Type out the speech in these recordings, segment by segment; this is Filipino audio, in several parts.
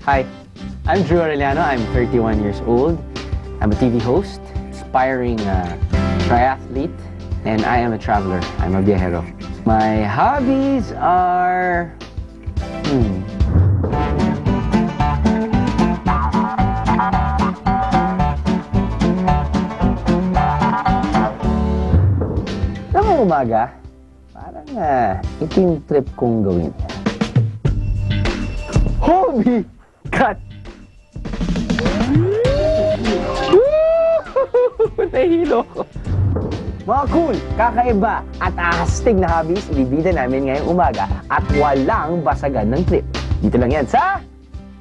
Hi, I'm Drew Arellano. I'm 31 years old. I'm a TV host, aspiring triathlete, and I am a traveler. I'm a viajero. My hobbies are... Noong umaga, parang ito yung trip kong gawin. Hobby cat! Nahihilo ko. Mga cool, kakaiba at ahastig na hobbies ibibida namin ngayong umaga at walang basagan ng trip. Dito lang yan sa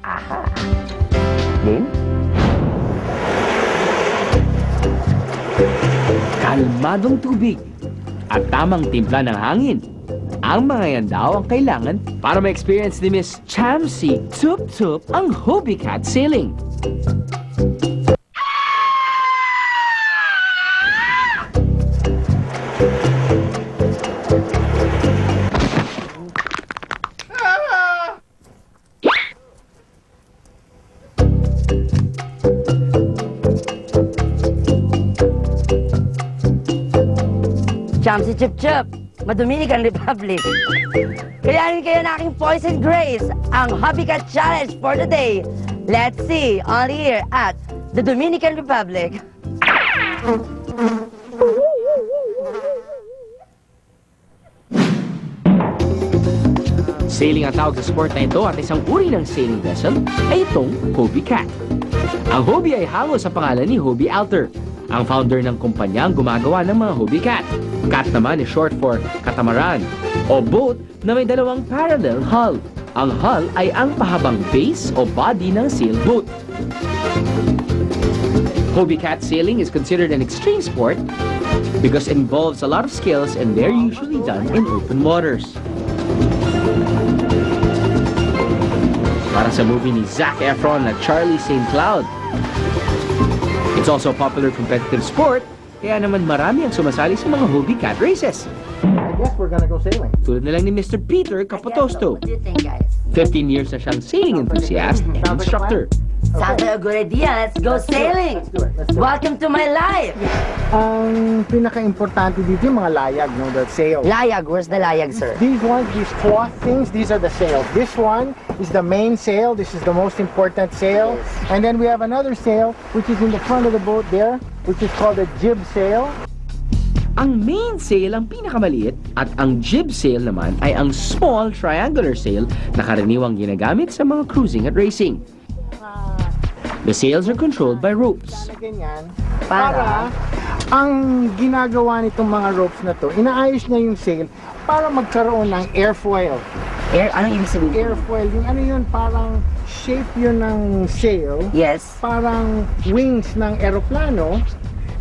AHA! Game? Kalmadong tubig at tamang timpla ng hangin. Ang mga yan daw ang kailangan para ma-experience ni Miss Chamsi Tup Tup ang Hobie Cat Sailing. Chamsi Chup Chup, Dominican Republic. Kayanin kayo na aking Poison Grace, ang Hobby Cat Challenge for today. Let's see, on here at the Dominican Republic. Sailing ang tawag sa sport na ito at isang uri ng sailing vessel ay itong Hobie Cat. Ang Hobie ay hango sa pangalan ni Hobie Alter, ang founder ng kumpanya ang gumagawa ng mga Hobie Cat. Cat naman is short for catamaran o boat na may dalawang parallel hull. Ang hull ay ang pahabang base o body ng sailboat. Hobie Cat sailing is considered an extreme sport because it involves a lot of skills and they're usually done in open waters. Para sa movie ni Zac Efron na Charlie St. Cloud. It's also a popular competitive sport, kaya naman marami ang sumasali sa mga Hobie Cat races. I guess we're gonna go sailing. Tulad na lang ni Mr. Peter Capotosto. What do you think, guys? 15 years na siyang sailing enthusiast and instructor. Sounds like a good idea. Let's go sailing. Let's do it. Welcome to my life. Ang pinaka-importante dito yung mga layag, no? The sail. Layag, where's the layag, sir? These ones, these cloth things, these are the sails. This one is the main sail. This is the most important sail. And then we have another sail, which is in the front of the boat there, which is called a jib sail. Ang main sail ang pinakamaliit at ang jib sail naman ay ang small triangular sail na karaniwang ginagamit sa mga cruising at racing. The sails are controlled by ropes. Na ganyan, Para? ang ginagawa nitong mga ropes na to, inaayos niya yung sail para magkaroon ng airfoil. Anong ibig sabihin? Airfoil, yung ano yun, parang shape yun ng sail. Yes. Parang wings ng eroplano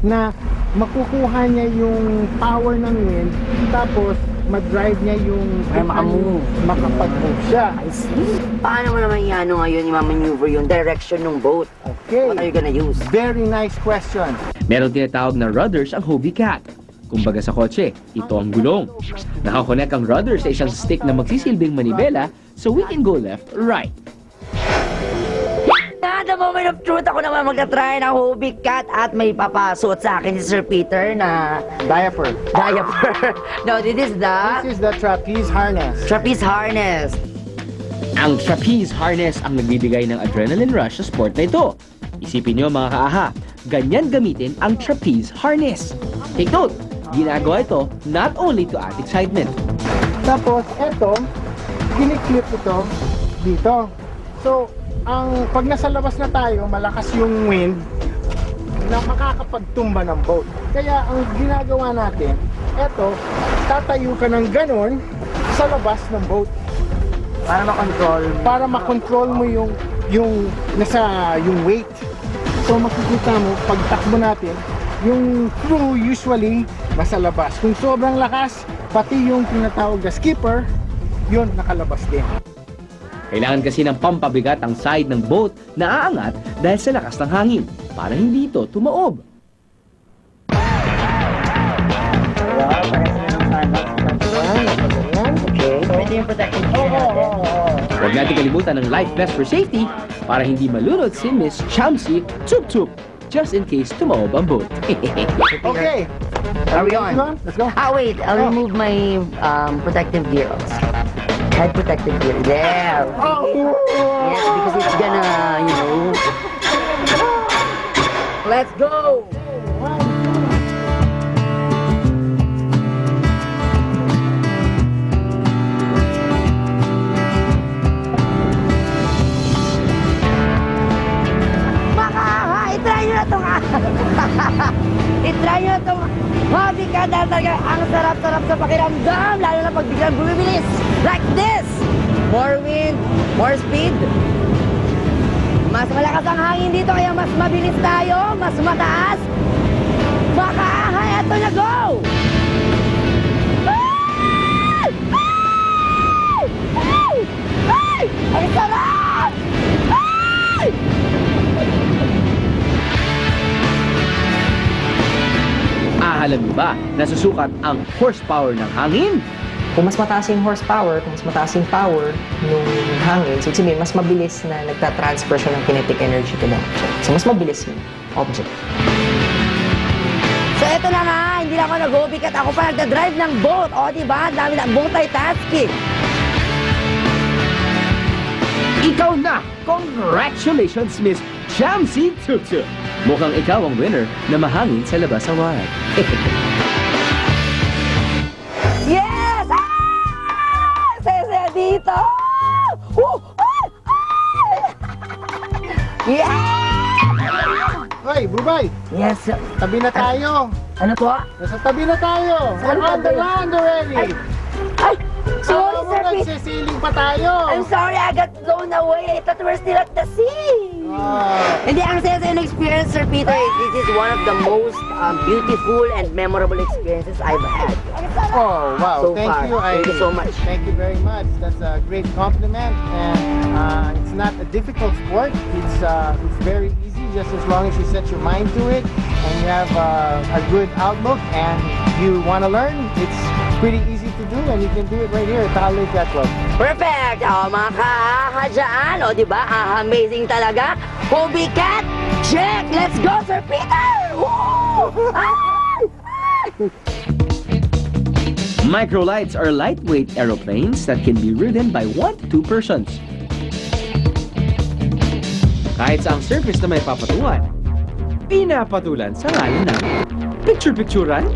na makukuha niya yung power ng wind tapos ma-drive niya yung Para makamove. makapag-move siya. I see. Paano mo naman ngayon i-maneuver yung direction ng boat? Okay. What are you gonna use? Very nice question. Meron tinatawag na rudders ang Hobie Cat. Kumbaga sa kotse, ito ang gulong. Nakakonect ang rudder sa isang stick na magsisilbing manibela so we can go left or right. At the moment of truth, ako naman magta-try ng Hobie Cat at may papasuot sa akin si Sir Peter na Diaper. diaper. No, this is the This is the trapeze harness. trapeze harness. Ang trapeze harness ang nagbibigay ng adrenaline rush sa sport na ito. Isipin nyo mga kaaha, ganyan gamitin ang trapeze harness. Take note, ginagawa ito not only to add excitement. Tapos, eto, giniklip ito dito. So, pag nasa labas na tayo, malakas yung wind na makakapagtumba ng boat. Kaya ang ginagawa natin, eto, tatayo ka ng ganon sa labas ng boat. Para makontrol. Para makontrol mo yung weight. So makikita mo, pag takbo natin, yung crew usually nasa labas. Kung sobrang lakas, pati yung tinatawag na skipper, yun nakalabas din. Kailangan kasi ng pampabigat ang side ng boat na aangat dahil sa lakas ng hangin para hindi ito tumaob. Okay. Pwede yung protection. Huwag Huwag natin kalimutan ng life vest for safety para hindi malunod si Miss Chamsi Chup Chup just in case tumaob ang boat. Okay. Are we ready on? to go? Let's go. Ah, wait. I'll remove my protective gear. Head protective gear. There. Oh. Yes, because it's gonna, you know. Let's go. I-try nyo na itong i-try nyo na itong hobby ka dahil talaga ang sarap-sarap sa pakiramdam lalo na pag biglang bumibilis like this. More wind, more speed. Mas malakas ang hangin dito kaya mas mabilis tayo, mas mataas. Makahay, eto na, go! Ay! Ay! Ay! Ay! Ang sarap! Ay! Alam niyo ba, nasusukat ang horsepower ng hangin? Kung mas mataas yung horsepower, kung mas mataas yung power ng hangin, so sabihin, mas mabilis na nagtatransfer siya ng kinetic energy to the object. So, mas mabilis yung object. So eto na nga, hindi na ako nag-hobby kat ako pa nagdadrive ng boat. O diba, ang dami na multitasking. Ikaw na! Congratulations, Miss Chamsi Chup Chup! Mukhang ikaw ang winner na mahangin sa labas sa wide. Yes! Ah! Saya-saya dito! Woo! Ay! Ay! Yeah! Hoy, Bubay, Yes, sir. tabi na tayo. Ano po? Nasa tabi na tayo. Saan We're on the tabi? land already. Ay! Sorry, Akala mo sir. nagsisiling pa tayo. I'm sorry, I got blown away. I thought we're still at the sea. Hindi, ang saya-saya ng experience, Sir Peter. This is one of the most beautiful and memorable experiences I've had. Oh, wow. So Thank far. you. Thank you so much. Thank you very much. That's a great compliment. And it's not a difficult sport. It's very easy just as long as you set your mind to it and you have a good outlook and you want to learn. It's pretty easy to do and you can do it right here at Tahalay Yacht Club. Perfect! O, mga kaaha dyan. O, diba? Amazing talaga. Hobby Cat, check! Let's go, Sir Peter! Woo! Ay! Microlights are lightweight aeroplanes that can be ridden by 1 to 2 persons. Kahit sa ang surface na may papatuan, pinapatulan sa ngalan ng picture-picturan,